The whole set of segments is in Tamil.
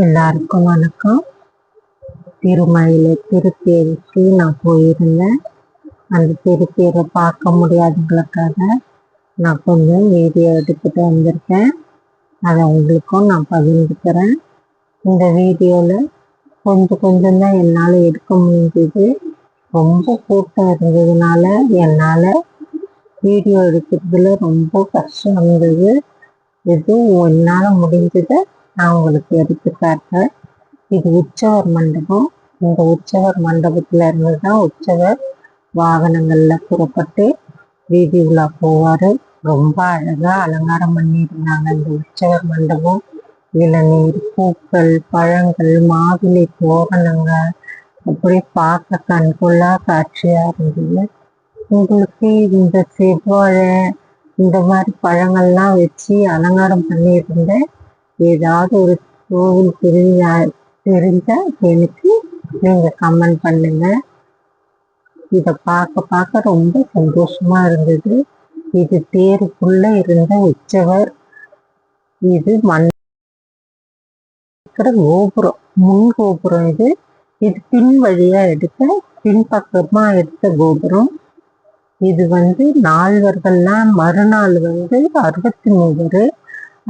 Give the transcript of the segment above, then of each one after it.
எல்லாருக்கும் வணக்கம். திருமயிலை திருத்தேருக்கு நான் போயிருந்தேன். அந்த திருத்தேரை பார்க்க முடியாதவங்களுக்காக நான் கொஞ்சம் வீடியோ எடுத்துட்டு வந்திருக்கேன். அதை உங்களுக்கும் நான் பகிர்ந்துக்கிறேன். இந்த வீடியோவில் கொஞ்சம் தான் என்னால் எடுக்க முடிஞ்சது. ரொம்ப கூட்டம் இருந்ததுனால என்னால் வீடியோ எடுக்கிறதுல ரொம்ப கஷ்டம் இருந்தது. எதுவும் என்னால் முடிஞ்சதை நான் உங்களுக்கு எடுத்து காட்டுறேன். இது உற்சவர் மண்டபம். இந்த உற்சவர் மண்டபத்துல இருந்து தான் உற்சவர் வாகனங்கள்ல புறப்பட்டு வீதி உலா போவாரு. ரொம்ப அழகா அலங்காரம் பண்ணியிருந்தாங்க இந்த உற்சவர் மண்டபம். இளநீர், பூக்கள், பழங்கள், மாவிலை தோரணங்கள் அப்படி பார்க்க கண்கொள்ளா காட்சியா இருந்தது. உங்களுக்கு இந்த செவ்வாழை இந்த மாதிரி பழங்கள்லாம் வச்சு அலங்காரம் பண்ணியிருந்தேன். ஏதாவது ஒரு கோவில் தெரிஞ்ச எனக்கு நீங்க கமெண்ட் பண்ணுங்க. இதை பார்க்க ரொம்ப சந்தோஷமா இருந்தது. இது தேருக்குள்ள இருந்த உற்சவர். இது கோபுரம், முன் கோபுரம். இது பின் வழியா பின்பக்கமா எடுத்த கோபுரம். இது நால்வர்கள்லாம் மறுநாள் 63.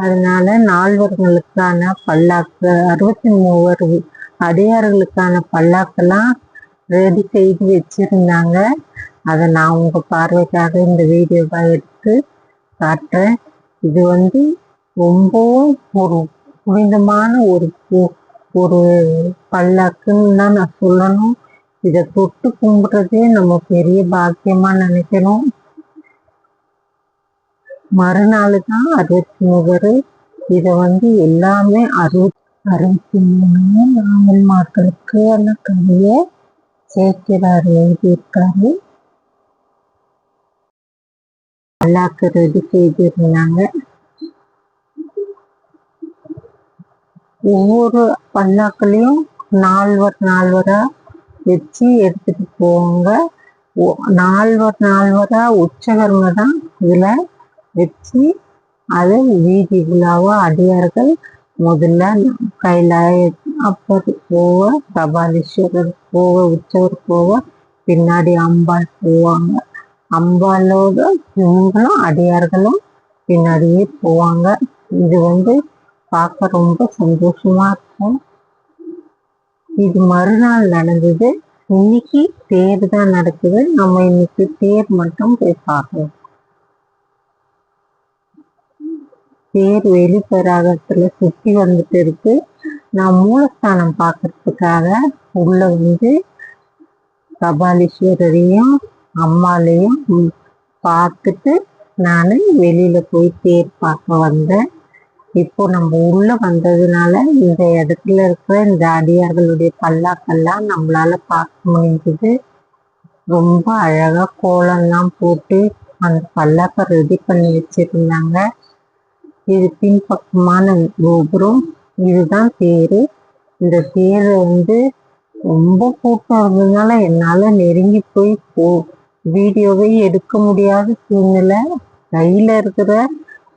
அதனால நால்வர்களுக்கான பல்லாக்கு, 63 அடியார்களுக்கான பல்லாக்கெல்லாம் ரெடி செய்து வச்சிருந்தாங்க. அதை நான் உங்க பார்வைக்காக இந்த வீடியோவை எடுத்து காட்டுறேன். இது ரொம்பவும் ஒரு புனிதமான ஒரு பல்லாக்குன்னு தான் நான் சொல்லணும். இதை தொட்டு கும்பிடுறதே நம்ம பெரிய பாக்கியமா நினைக்கணும். மறுநாள் தான் 63. இதை எல்லாமே 63 நாவல்மார்களுக்கு அந்த கதையை சேர்க்கிறார் எழுதியிருக்காரு. பல்லாக்கு ரெடி செய்திருந்தாங்க. ஒவ்வொரு பல்லாக்குலையும் நால்வரா வச்சு எடுத்துட்டு போவாங்க. நால்வரா உற்சவருங்க தான் இதுல வச்சு அதை வீதி விழாவா அடியார்கள் முதல்ல கைலாய அப்பர் போவ, கபாலீஸ்வரர் போவ, உற்சவர் போவ, பின்னாடி அம்பாள் போவாங்க. அம்பாளோட இவங்களும் அடியார்களும் பின்னாடியே போவாங்க. இது பார்க்க ரொம்ப சந்தோஷமா இருக்கும். இது மறுநாள் நடந்தது. இன்னைக்கு தேர் தான் நடக்குது. நம்ம இன்னைக்கு தேர் மட்டும் போய் பார்க்கலாம். தேர் வெளிப்பராகத்துல சுத்தி இருக்கு. நான் மூலஸ்தானம் பார்க்கறதுக்காக உள்ள கபாலீஸ்வரரையும் அம்மாளையும் பார்த்துட்டு நான் வெளியில போய் தேர் பார்க்க வந்தேன். இப்போ நம்ம உள்ள வந்ததுனால இந்த இடத்துல இருக்கிற இந்த அடியார்களுடைய பல்லாக்கெல்லாம் நம்மளால பார்க்க முடிஞ்சது. ரொம்ப அழகா கோலம்லாம் போட்டு அந்த பல்லாக்கை ரெடி பண்ணி வச்சிருந்தாங்க. இது பின்பக்கமான கோபுரம். இதுதான் தேரு. இந்த தேரை ரொம்ப கூட்டம் இருந்ததுனால என்னால நெருங்கி போய் வீடியோவே எடுக்க முடியாத சூழ்நிலை. கையில இருக்கிற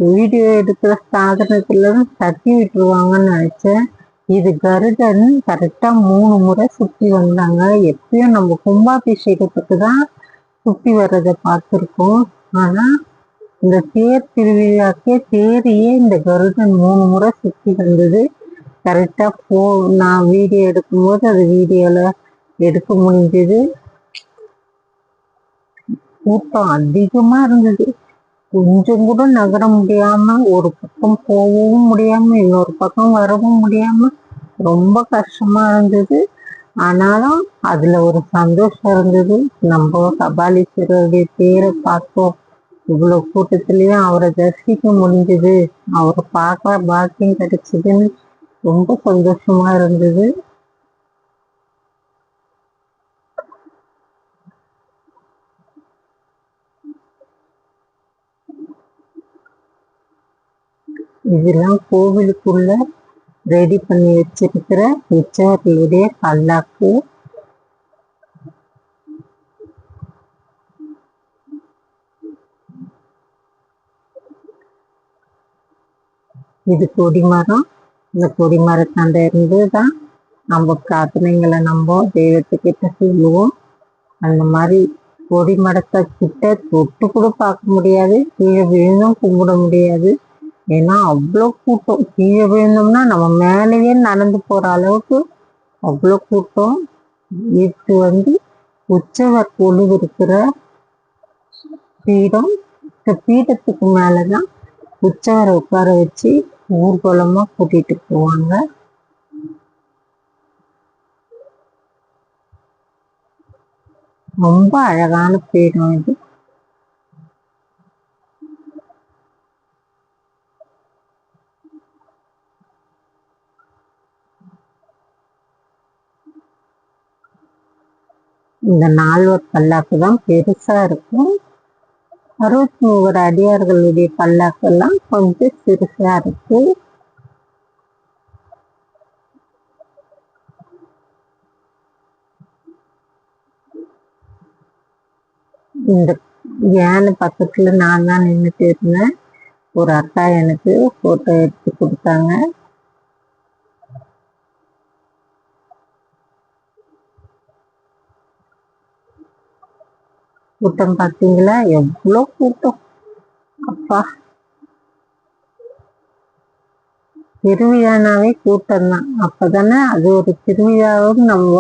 வீடியோ எடுக்கிற சாதனத்துல தட்டி விட்டுருவாங்கன்னு நினைச்சேன். இது கருடன் கரெக்டா 3 முறை சுத்தி வந்தாங்க. எப்பயும் நம்ம கும்பாபிஷேகத்துக்கு தான் சுத்தி வர்றதை பார்த்துருக்கோம். ஆனா இந்த தேர் திருவிழாக்கே தேரையே இந்த கருடன் 3 முறை சுத்தி வந்தது. கரெக்டா நான் வீடியோ எடுக்கும்போது அது வீடியோல எடுக்க முடிஞ்சது. கூட்டம் அதிகமா இருந்தது. கொஞ்சம் கூட நகர முடியாம, ஒரு பக்கம் போகவும் முடியாம, இன்னொரு பக்கம் வரவும் முடியாம ரொம்ப கஷ்டமா இருந்தது. ஆனாலும் அதுல ஒரு சந்தோஷம் இருந்தது. நம்ம கபாலீஸ்வரருடைய தேரை பார்த்தோம். இவ்வளவு கூட்டத்திலயும் அவரை தரிசிக்க முடிஞ்சது, அவரை பார்க்க பாக்கியம் கிடைச்சதுன்னு ரொம்ப சந்தோஷமா இருந்தது. இதெல்லாம் கோவிலுக்குள்ள ரெடி பண்ணி வச்சிருக்கிற உற்சவர்களுடைய பல்லாக்கு. இது கொடிமரம். இந்த கொடிமரத்தாண்ட இருந்து தான் நம்ம பிரார்த்தனைகளை நம்ம தெய்வத்துக்கிட்ட சொல்லுவோம். அந்த மாதிரி கொடிமரத்தை கிட்ட தொட்டு கூட பார்க்க முடியாது, கீழே விழுந்தும் கும்பிட முடியாது. ஏன்னா அவ்வளோ கூட்டம். கீழே விழுந்தோம்னா நம்ம மேலேயே நடந்து போற அளவுக்கு அவ்வளோ கூட்டம். இது உற்சவர் கொலு இருக்கிற பீடம். இந்த பீடத்துக்கு மேலதான் உற்சவரை உட்கார வச்சு ஊர்வலமா கூட்டிட்டு போவாங்க. ரொம்ப அழகான பீடம் இது. இந்த 4 பல்லாக்கு தான் பெருசா இருக்கும். 63 அடியார்களுடைய பல்லாக்கெல்லாம் கொஞ்சம் சிறுசா இருக்கு. இந்த யானை பக்கத்துல நான் தான் நின்றுட்டு இருந்தேன். ஒரு அக்கா எனக்கு போட்டோ எடுத்து கொடுத்தாங்க. கூட்டம் பார்த்தீங்களா, எவ்வளோ கூட்டம்! அப்பா, திருவிழானாவே கூட்டம் தான். அப்பதானே அது ஒரு திருவிழாவும் நம்ம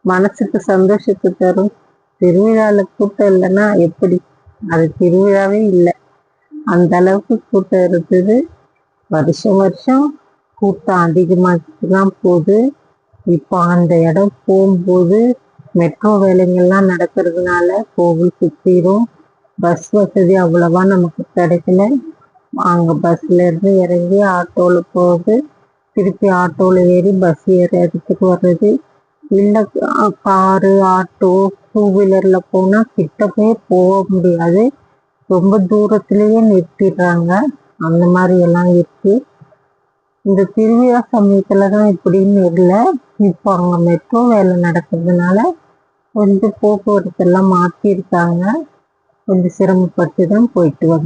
மனசுக்கு சந்தோஷத்தை தரும். திருவிழால கூட்டம் இல்லைன்னா எப்படி? அது திருவிழாவே இல்லை. அந்த அளவுக்கு கூட்டம் இருந்தது. வருஷம் வருஷம் கூட்டம் அதிகமாகிட்டு தான் போகுது. இப்போ அந்த இடம் போகும்போது மெட்ரோ வேலைகள்லாம் நடக்கிறதுனால கோவில் சுற்றிடும். பஸ் வசதி அவ்வளவா நமக்கு கிடைக்கல. அங்க பஸ்ல இருந்து இறங்கி ஆட்டோல போகுது, திருப்பி ஆட்டோல ஏறி பஸ் ஏற இடத்துக்கு வர்றது. இல்லை காரு, ஆட்டோ, 2 வீலர்ல போனா கிட்டவே போக முடியாது. ரொம்ப தூரத்திலேயே நிறுத்திடுறாங்க. அந்த மாதிரி எல்லாம் இருக்கு. இந்த திருவிழா சமயத்துலதான் இப்படின்னு இல்லை. இப்போ அங்க மெட்ரோ வேலை நடக்கிறதுனால கொஞ்சம் போக்குவரத்து எல்லாம் மாற்றிருக்காங்க. கொஞ்சம் சிரமப்பட்டு தான் போயிட்டு வந்தோம்.